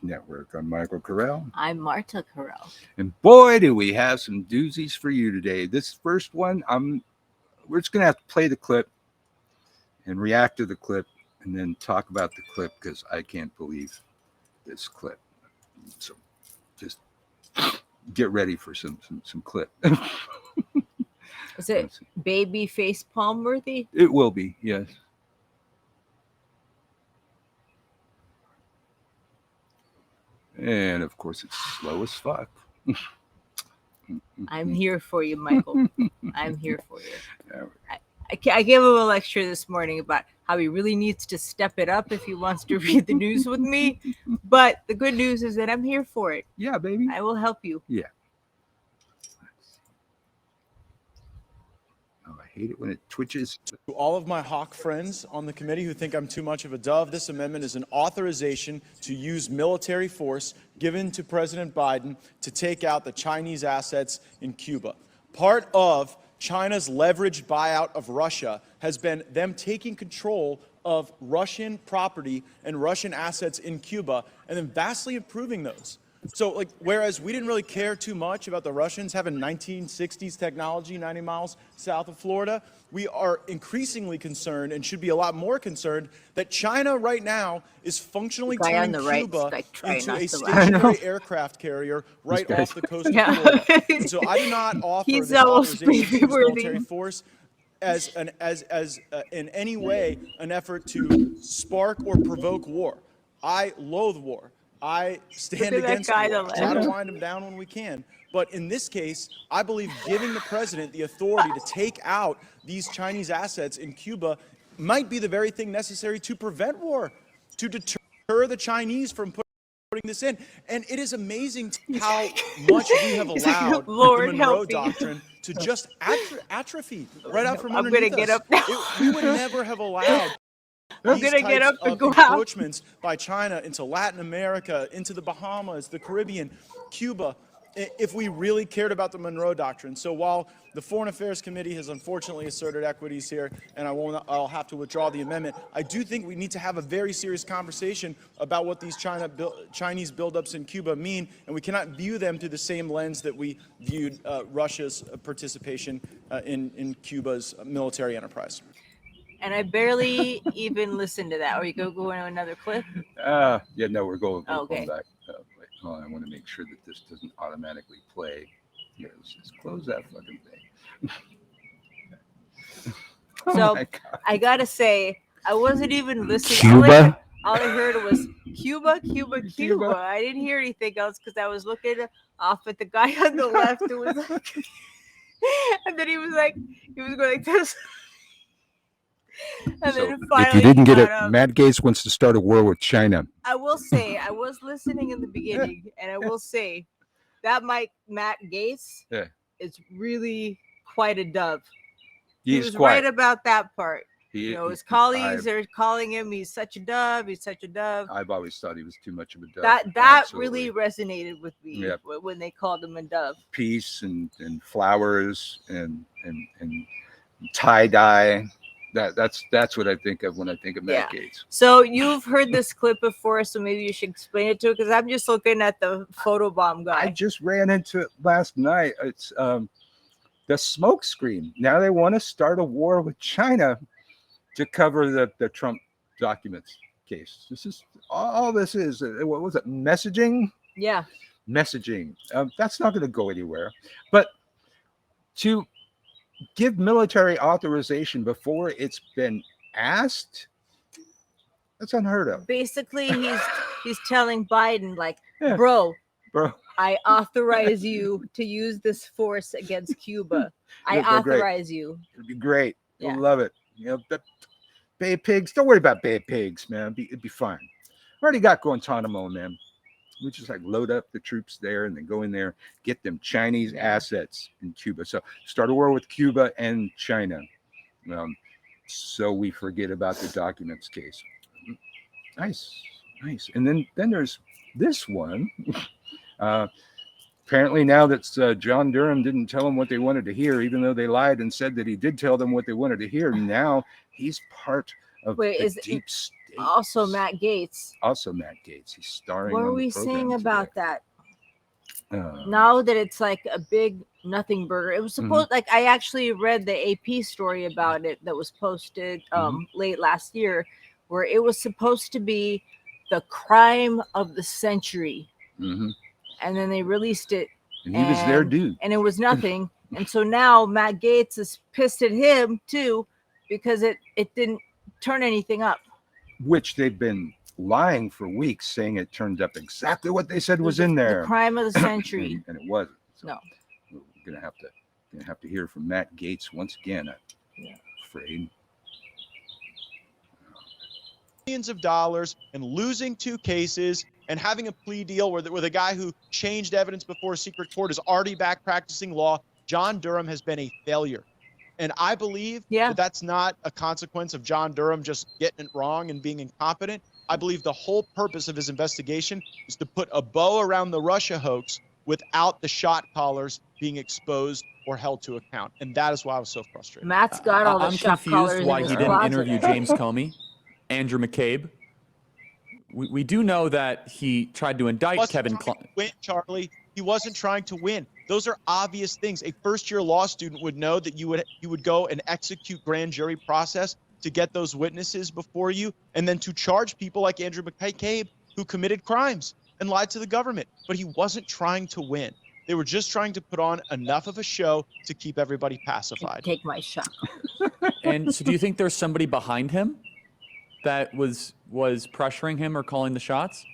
Network. I'm Michael Carell. I'm Marta Carell. And boy, do we have some doozies for you today. This first one, we're just going to have to play the clip and react to the clip and then talk about the clip because I can't believe this clip. So just get ready for some clip. Is it baby face palm worthy? It will be, yes. And of course, it's slow as fuck. I'm here for you, Michael. I'm here for you. I gave him a lecture this morning about how he really needs to step it up if he wants to read the news with me. But the good news is that I'm here for it. Yeah, baby. I will help you. Yeah. Oh, I hate it when it twitches. To all of my hawk friends on the committee who think I'm too much of a dove, this amendment is an authorization to use military force given to President Biden to take out the Chinese assets in Cuba. Part of China's leveraged buyout of Russia has been them taking control of Russian property and Russian assets in Cuba and then vastly improving those. So, whereas we didn't really care too much about the Russians having 1960s technology 90 miles south of Florida, we are increasingly concerned and should be a lot more concerned that China right now is functionally turning Cuba into a stationary aircraft carrier right off the coast of Florida. And so I do not offer this authorization to use military force as in any way an effort to spark or provoke war. I loathe war. I stand against war. Try to wind them down when we can. But in this case, I believe giving the president the authority to take out these Chinese assets in Cuba might be the very thing necessary to prevent war, to deter the Chinese from putting this in. And it is amazing how much we have allowed the Monroe Doctrine to just atrophy right out from underneath us. We would never have allowed these types of encroachments by China into Latin America, into the Bahamas, the Caribbean, Cuba, if we really cared about the Monroe Doctrine. So while the Foreign Affairs Committee has unfortunately asserted equities here, and I'll have to withdraw the amendment, I do think we need to have a very serious conversation about what these Chinese buildups in Cuba mean, and we cannot view them through the same lens that we viewed Russia's participation in Cuba's military enterprise. And I barely even listened to that. Or you go into another clip? Yeah, no, we're going back. Okay. Wait, hold on, I want to make sure that this doesn't automatically play. Here, let's just close that fucking thing. So I gotta say, I wasn't even listening. Cuba? All I heard was Cuba. I didn't hear anything else because I was looking off at the guy on the left. It was like, and then he was going like this. And so then finally, if you didn't get it, Matt Gaetz wants to start a war with China. I will say, I was listening in the beginning, and I will say that Matt Gaetz is really quite a dove. He was right about that part. His colleagues are calling him, he's such a dove, I've always thought he was too much of a dove. That really resonated with me when they called him a dove. Peace and flowers and tie-dye. That's what I think of when I think of Matt Gaetz. So you've heard this clip before, so maybe you should explain it to it because I'm just looking at the photobomb guy. I just ran into it last night. It's the Smokescreen. Now they want to start a war with China to cover the Trump documents case. This is all this is. What was it? Messaging? Yeah. Messaging. That's not going to go anywhere. But to give military authorization before it's been asked, that's unheard of. Basically, he's telling Biden, bro, I authorize you to use this force against Cuba. I authorize you. It'd be great. You'll love it. Bay Pigs. Don't worry about Bay Pigs, man. It'd be fine. Already got Guantanamo, man. We just load up the troops there and then go in there, get them Chinese assets in Cuba. So start a war with Cuba and China. So we forget about the documents case. Nice. And then there's this one. Apparently now that John Durham didn't tell them what they wanted to hear, even though they lied and said that he did tell them what they wanted to hear. Now he's part of the deep state. Also Matt Gaetz. He's starring. What on are the we saying about today. that? Now that it's like a big nothing burger. It was supposed like I actually read the AP story about it that was posted late last year, where it was supposed to be the crime of the century. And then they released it. And he was their dude. And it was nothing. And so now Matt Gaetz is pissed at him too, because it didn't turn anything up. Which they've been lying for weeks, saying it turned up exactly what they said was in there. The crime of the century. and it wasn't. So no. We're gonna have to hear from Matt Gaetz once again. I'm afraid. Millions of dollars and losing 2 cases and having a plea deal where the guy who changed evidence before a secret court is already back practicing law. John Durham has been a failure. And I believe that that's not a consequence of John Durham just getting it wrong and being incompetent. I believe the whole purpose of his investigation is to put a bow around the Russia hoax without the shot callers being exposed or held to account. And that is why I was so frustrated. Matt's got all the shot callers. I'm confused why he didn't interview James Comey, Andrew McCabe. We do know that he tried to indict Kevin Klein. Charlie, he wasn't trying to win. Those are obvious things. A first-year law student would know that you would go and execute grand jury process to get those witnesses before you, and then to charge people like Andrew McCabe who committed crimes and lied to the government. But he wasn't trying to win. They were just trying to put on enough of a show to keep everybody pacified. Take my shot. And so do you think there's somebody behind him that was pressuring him or calling the shots?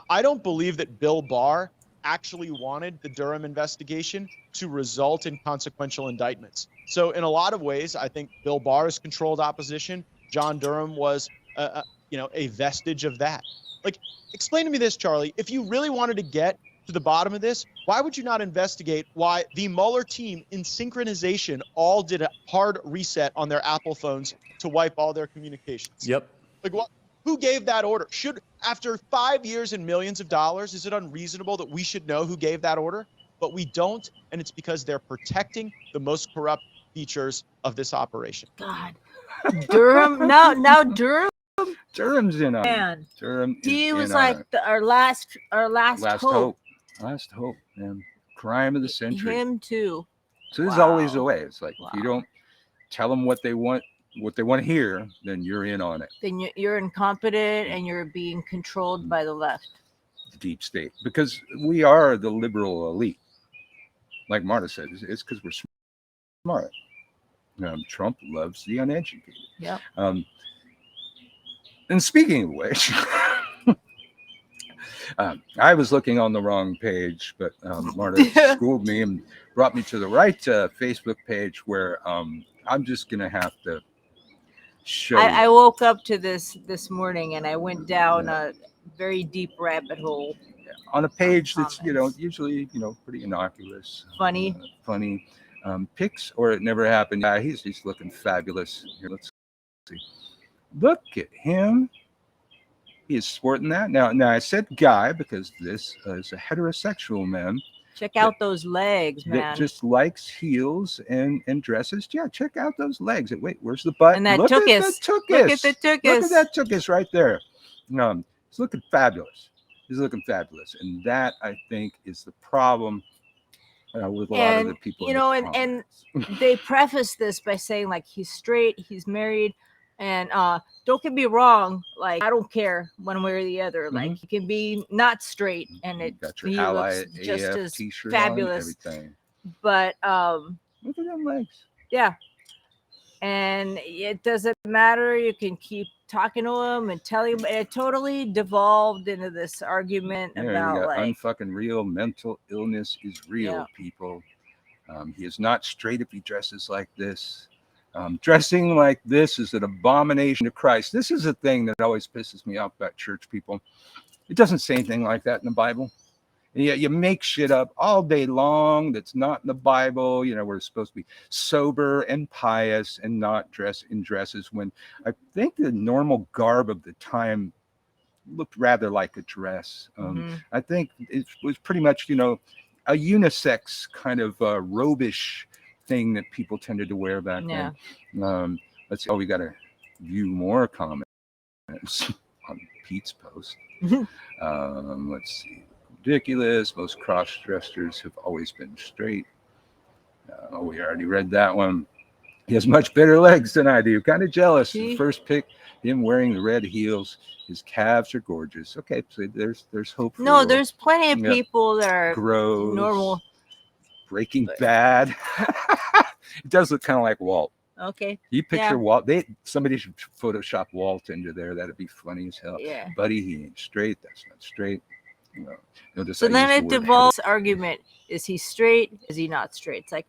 I don't believe that Bill Barr actually wanted the Durham investigation to result in consequential indictments. So in a lot of ways, I think Bill Barr is controlled opposition. John Durham was, a vestige of that. Like, explain to me this, Charlie. If you really wanted to get to the bottom of this, why would you not investigate why the Mueller team in synchronization all did a hard reset on their Apple phones to wipe all their communications? Yep. Like, what? Who gave that order? After 5 years and millions of dollars, is it unreasonable that we should know who gave that order? But we don't, and it's because they're protecting the most corrupt features of this operation. God, Durham. now Durham. Durham's in on Man, Durham. He was like our last hope. Last hope, man. Crime of the century. Him too. So there's always a way. It's like if you don't tell them what they want to hear, then you're in on it. Then you're incompetent and you're being controlled by the left. Deep state. Because we are the liberal elite. Like Marta said, it's because we're smart. Trump loves the uneducated. Yeah. And speaking of which, I was looking on the wrong page, but Marta schooled me and brought me to the right Facebook page where I'm just going to have to show I woke up to this morning and I went down a very deep rabbit hole. On a page that's, usually, pretty innocuous. Funny. Funny pics, or it never happened. Yeah, he's looking fabulous. Here, let's see. Look at him. He is sporting that. Now I said guy because this is a heterosexual man. Check out those legs, man. That just likes heels and dresses. Yeah, check out those legs. Wait, where's the butt? And that Look tuchus. At the tuchus. Look at the tuchus. Look at that tuchus right there. He's looking fabulous. He's looking fabulous. And that, I think, is the problem with a lot of the people. And they preface this by saying, like, he's straight, he's married, and don't get me wrong, like, I don't care one way or the other. Like, he can be not straight, and he looks just as fabulous. But look at them legs. Yeah. And it doesn't matter. You can keep talking to him and telling him. It totally devolved into this argument about like unfucking real mental illness is real, people. He is not straight if he dresses like this. Dressing like this is an abomination to Christ. This is a thing that always pisses me off about church people. It doesn't say anything like that in the Bible. And yet you make shit up all day long that's not in the Bible. We're supposed to be sober and pious and not dress in dresses, when I think the normal garb of the time looked rather like a dress. I think it was pretty much, a unisex kind of robish thing that people tended to wear back then. Let's see. We got a few more comments. on Pete's post. Let's see. Ridiculous. Most cross-dressers have always been straight. We already read that one. He has much better legs than I do. Kind of jealous. The first pick, him wearing the red heels. His calves are gorgeous. Okay, so there's hope. No, there's plenty of people that are Gross, normal. Breaking Bad. It does look kind of like Walt. Okay. You picture Walt. Somebody should Photoshop Walt into there. That'd be funny as hell. Yeah. Buddy, he ain't straight. That's not straight. So then it devolves argument. Is he straight? Is he not straight? It's like,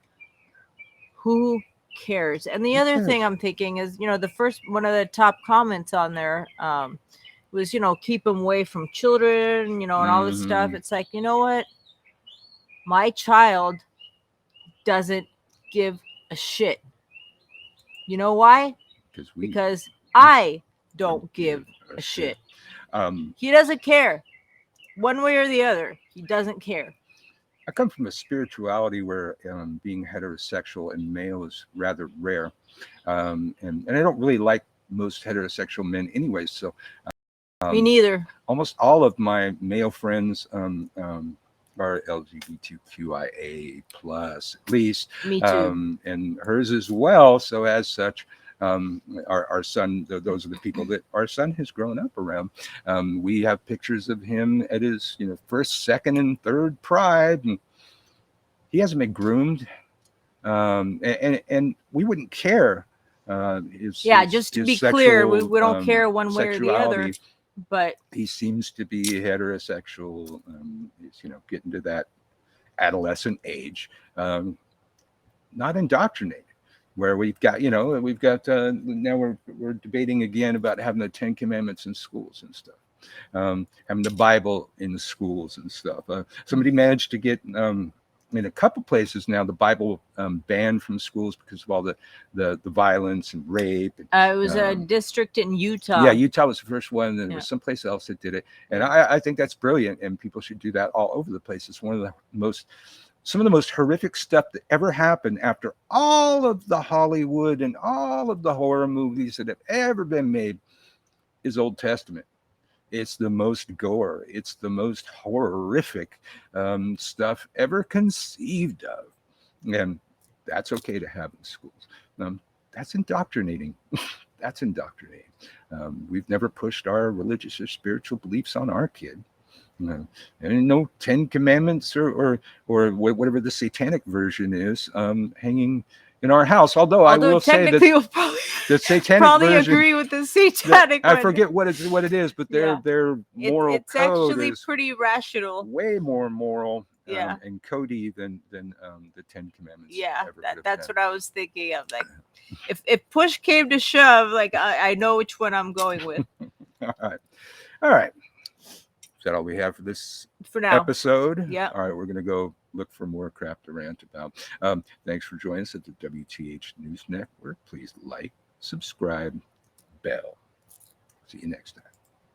who cares? And the other thing I'm thinking is, the first one of the top comments on there was, keep him away from children, and all this stuff. It's like, you know what? My child doesn't give a shit. You know why? Because I don't give a shit. He doesn't care. One way or the other, he doesn't care. I come from a spirituality where being heterosexual and male is rather rare. And I don't really like most heterosexual men anyway. So me neither. Almost all of my male friends are LGBTQIA plus, at least. Me too. And hers as well. So as such, our son, those are the people that our son has grown up around. We have pictures of him at his first, second, and third Pride, and he hasn't been groomed, and we wouldn't care. Just to be clear, we don't care one way or the other, but he seems to be heterosexual. He's getting to that adolescent age, not indoctrinated. Where we've got now we're debating again about having the 10 Commandments in schools and stuff, having the Bible in the schools and stuff. Somebody managed to get in a couple places now the Bible banned from schools because of all the violence and rape. It was a district in Utah. Yeah, Utah was the first one. Then there was someplace else that did it, and I think that's brilliant. And people should do that all over the place. It's some of the most horrific stuff that ever happened after all of the Hollywood and all of the horror movies that have ever been made is Old Testament. It's the most gore. It's the most horrific stuff ever conceived of. And that's okay to have in schools. That's indoctrinating. That's indoctrinating. We've never pushed our religious or spiritual beliefs on our kid. And no 10 Commandments or whatever the satanic version is hanging in our house. Although I will say that we'll probably, the satanic probably version, agree with the satanic. I forget what it is, but their moral it's code actually is pretty rational. way more moral and codey than the 10 Commandments. Yeah, that's what I was thinking of. Like, if push came to shove, like I know which one I'm going with. All right. Is that all we have for this episode? Yeah. All right, we're going to go look for more crap to rant about. Thanks for joining us at the WTH News Network. Please like, subscribe, bell. See you next time.